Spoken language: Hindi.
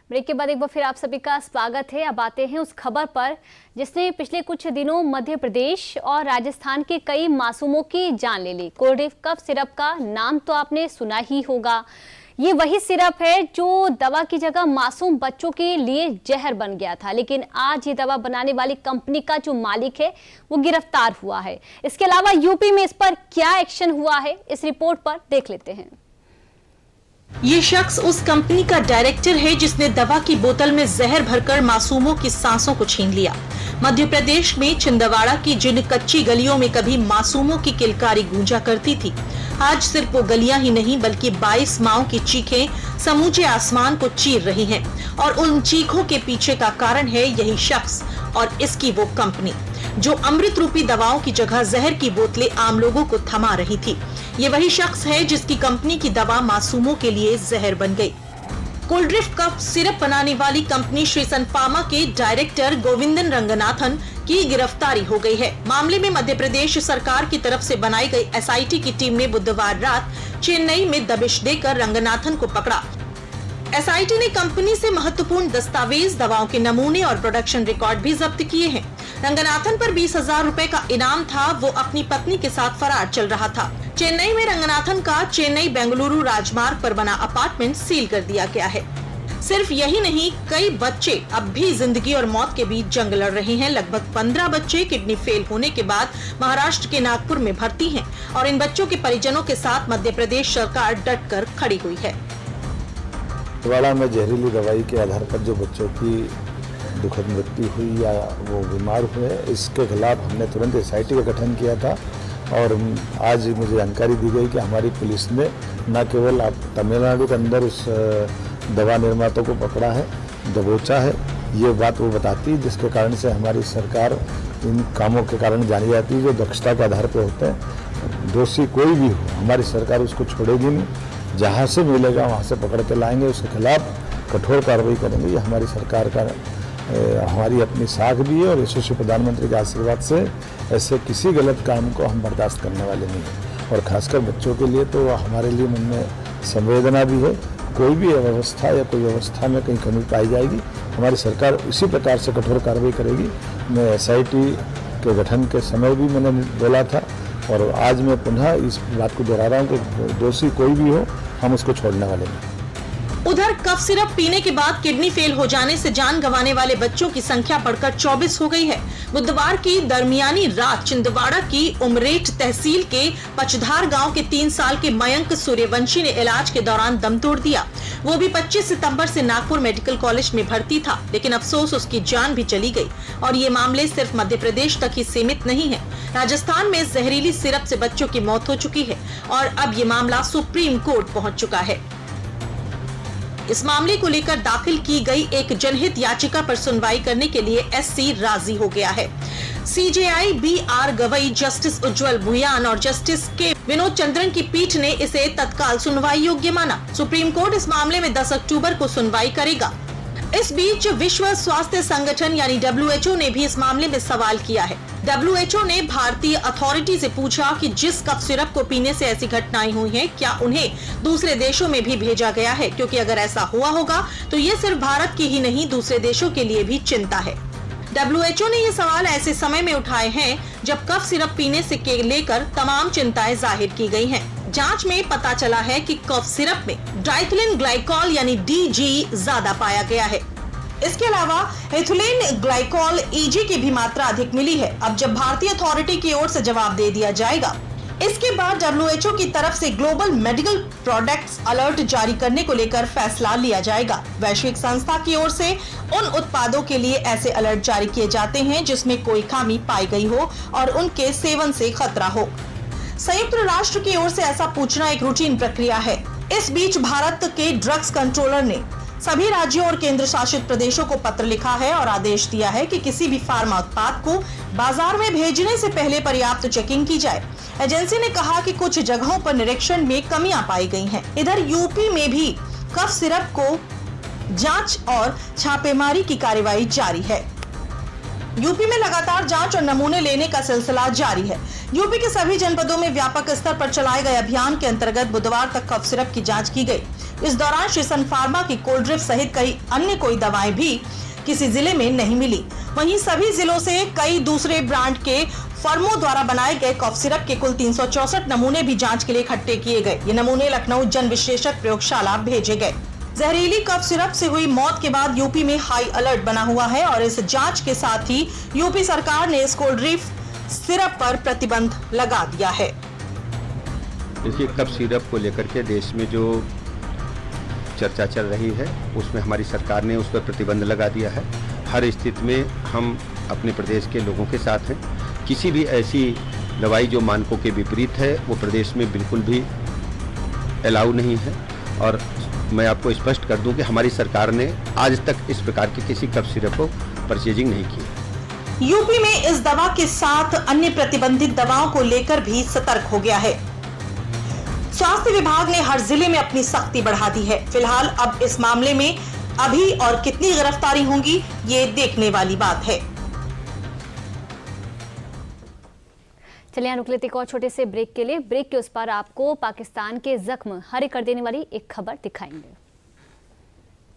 ब्रेक के बाद एक बार फिर आप सभी का स्वागत है। अब आते हैं उस खबर पर जिसने पिछले कुछ दिनों मध्य प्रदेश और राजस्थान के कई मासूमों की जान ले ली। कोल्ड कफ सिरप का नाम तो आपने सुना ही होगा। ये वही सिरप है जो दवा की जगह मासूम बच्चों के लिए जहर बन गया था, लेकिन आज ये दवा बनाने वाली कंपनी का जो मालिक है वो गिरफ्तार हुआ है। इसके अलावा यूपी में इस पर क्या एक्शन हुआ है, इस रिपोर्ट पर देख लेते हैं। ये शख्स उस कंपनी का डायरेक्टर है जिसने दवा की बोतल में जहर भरकर मासूमों की सांसों को छीन लिया। मध्य प्रदेश में छिंदवाड़ा की जिन कच्ची गलियों में कभी मासूमों की किलकारी गूंजा करती थी, आज सिर्फ वो गलियां ही नहीं बल्कि 22 माओं की चीखें समूचे आसमान को चीर रही हैं। और उन चीखों के पीछे का कारण है यही शख्स और इसकी वो कंपनी जो अमृत रूपी दवाओं की जगह जहर की बोतलें आम लोगों को थमा रही थी। ये वही शख्स है जिसकी कंपनी की दवा मासूमों के लिए जहर बन गई। कोल्ड कफ सिरप बनाने वाली कंपनी श्री सन फार्मा के डायरेक्टर गोविंदन रंगनाथन की गिरफ्तारी हो गई है। मामले में मध्य प्रदेश सरकार की तरफ से बनाई गई एसआईटी की टीम ने बुधवार रात चेन्नई में दबिश देकर रंगनाथन को पकड़ा। एसआईटी ने कंपनी से महत्वपूर्ण दस्तावेज, दवाओं के नमूने और प्रोडक्शन रिकॉर्ड भी जब्त किए हैं। रंगनाथन पर 20,000 रुपए का इनाम था। वो अपनी पत्नी के साथ फरार चल रहा था। चेन्नई में रंगनाथन का चेन्नई बेंगलुरु राजमार्ग पर बना अपार्टमेंट सील कर दिया गया है। सिर्फ यही नहीं, कई बच्चे अब भी जिंदगी और मौत के बीच जंग लड़ रहे हैं। लगभग 15 बच्चे किडनी फेल होने के बाद महाराष्ट्र के नागपुर में भर्ती हैं और इन बच्चों के परिजनों के साथ मध्य प्रदेश सरकार डट कर खड़ी हुई है। छिंदवाड़ा में जहरीली दवाई के आधार पर जो बच्चों की दुखद मृत्यु हुई या वो बीमार हुए, इसके खिलाफ हमने तुरंत एसआईटी का गठन किया था। और आज मुझे जानकारी दी गई कि हमारी पुलिस ने न केवल तमिलनाडु के अंदर उस दवा निर्माता को पकड़ा है, दबोचा है, ये बात वो बताती है जिसके कारण से हमारी सरकार इन कामों के कारण जानी जाती है जो दक्षता के आधार पर होते हैं। दोषी कोई भी हो, हमारी सरकार उसको छोड़ेगी नहीं। जहाँ से मिलेगा वहाँ से पकड़ के लाएंगे, उसके खिलाफ कठोर कार्रवाई करेंगे। ये हमारी सरकार का हमारी अपनी साख भी है और यशस्वी प्रधानमंत्री के आशीर्वाद से ऐसे किसी गलत काम को हम बर्दाश्त करने वाले नहीं हैं। और खासकर बच्चों के लिए तो हमारे लिए मन में संवेदना भी है। कोई भी अव्यवस्था या कोई व्यवस्था में कहीं कमी पाई जाएगी, हमारी सरकार इसी प्रकार से कठोर कार्रवाई करेगी। मैं एसआईटी के गठन के समय भी मैंने बोला था और आज मैं पुनः इस बात को दोहरा रहा हूँ कि दोषी कोई भी हो, हम उसको छोड़ने वाले नहीं। उधर कफ सिरप पीने के बाद किडनी फेल हो जाने से जान गंवाने वाले बच्चों की संख्या बढ़कर 24 हो गई है। बुधवार की दरमियानी रात छिंदवाड़ा की उमरेठ तहसील के पचधार गांव के 3 साल के मयंक सूर्यवंशी ने इलाज के दौरान दम तोड़ दिया। वो भी 25 सितंबर से नागपुर मेडिकल कॉलेज में भर्ती था, लेकिन अफसोस उसकी जान भी चली गई। और ये मामले सिर्फ मध्य प्रदेश तक ही सीमित नहीं है। राजस्थान में जहरीली सिरप से बच्चों की मौत हो चुकी है और अब ये मामला सुप्रीम कोर्ट पहुंच चुका है। इस मामले को लेकर दाखिल की गई एक जनहित याचिका पर सुनवाई करने के लिए एससी राजी हो गया है। सीजेआई BR गवई, जस्टिस उज्जवल भुयान और जस्टिस के विनोद चंद्रन की पीठ ने इसे तत्काल सुनवाई योग्य माना। सुप्रीम कोर्ट इस मामले में 10 अक्टूबर को सुनवाई करेगा। इस बीच विश्व स्वास्थ्य संगठन यानी WHO ने भी इस मामले में सवाल किया है। WHO ने भारतीय अथॉरिटी से पूछा कि जिस कफ सिरप को पीने से ऐसी घटनाएं हुई हैं, क्या उन्हें दूसरे देशों में भी भेजा गया है, क्योंकि अगर ऐसा हुआ होगा तो ये सिर्फ भारत की ही नहीं दूसरे देशों के लिए भी चिंता है। WHO ने ये सवाल ऐसे समय में उठाए हैं जब कफ सिरप पीने से लेकर तमाम चिंताएं जाहिर की गई हैं। जांच में पता चला है कि कफ सिरप में डाइथिलिन ग्लाइकॉल यानी DG ज्यादा पाया गया है। इसके अलावा एथिलीन ग्लाइकॉल EG की भी मात्रा अधिक मिली है। अब जब भारतीय अथॉरिटी की ओर से जवाब दे दिया जाएगा, इसके बाद WHO की तरफ से ग्लोबल मेडिकल प्रोडक्ट्स अलर्ट जारी करने को लेकर फैसला लिया जाएगा। वैश्विक संस्था की ओर से उन उत्पादों के लिए ऐसे अलर्ट जारी किए जाते हैं जिसमें कोई खामी पाई गई हो और उनके सेवन से खतरा हो। संयुक्त राष्ट्र की ओर से ऐसा पूछना एक रूटीन प्रक्रिया है। इस बीच भारत के ड्रग्स कंट्रोलर ने सभी राज्यों और केंद्र शासित प्रदेशों को पत्र लिखा है और आदेश दिया है कि किसी भी फार्मा उत्पाद को बाजार में भेजने से पहले पर्याप्त चेकिंग की जाए। एजेंसी ने कहा कि कुछ जगहों पर निरीक्षण में कमियां पाई गई हैं। इधर यूपी में भी कफ सिरप को जांच और छापेमारी की कार्रवाई जारी है। यूपी में लगातार जांच और नमूने लेने का सिलसिला जारी है। यूपी के सभी जनपदों में व्यापक स्तर पर चलाए गए अभियान के अंतर्गत बुधवार तक कफ सिरप की जांच की गई। इस दौरान श्री सन फार्मा की कोल्ड ड्रिप सहित कई अन्य कोई दवाएं भी किसी जिले में नहीं मिली। वहीं सभी जिलों से कई दूसरे ब्रांड के फर्मों द्वारा बनाए गए कफ सिरप के कुल 364 नमूने भी जांच के लिए इकट्ठे किए गए। ये नमूने लखनऊ जन विश्लेषक प्रयोगशाला भेजे गए। जहरीली कफ सिरप से हुई मौत के बाद यूपी में हाई अलर्ट बना हुआ है और इस जांच के साथ ही यूपी सरकार ने इस कोल्ड ड्रिप सिरप पर प्रतिबंध लगा दिया है। देखिए, कफ सिरप को लेकर के देश में जो चर्चा चल रही है उसमें हमारी सरकार ने उस पर प्रतिबंध लगा दिया है। हर स्थिति में हम अपने प्रदेश के लोगों के साथ हैं। किसी भी ऐसी दवाई जो मानकों के विपरीत है वो प्रदेश में बिल्कुल भी अलाउ नहीं है। और मैं आपको स्पष्ट कर दूं कि हमारी सरकार ने आज तक इस प्रकार के किसी कफ सिरप को परचेजिंग नहीं की। यूपी में इस दवा के साथ अन्य प्रतिबंधित दवाओं को लेकर भी सतर्क हो गया है। स्वास्थ्य विभाग ने हर जिले में अपनी सख्ती बढ़ा दी है। फिलहाल अब इस मामले में अभी और कितनी गिरफ्तारी होंगी ये देखने वाली बात है। चलिए रुक लेते एक और छोटे से ब्रेक के लिए। ब्रेक के उस पार आपको पाकिस्तान के जख्म हरे कर देने वाली एक खबर दिखाएंगे।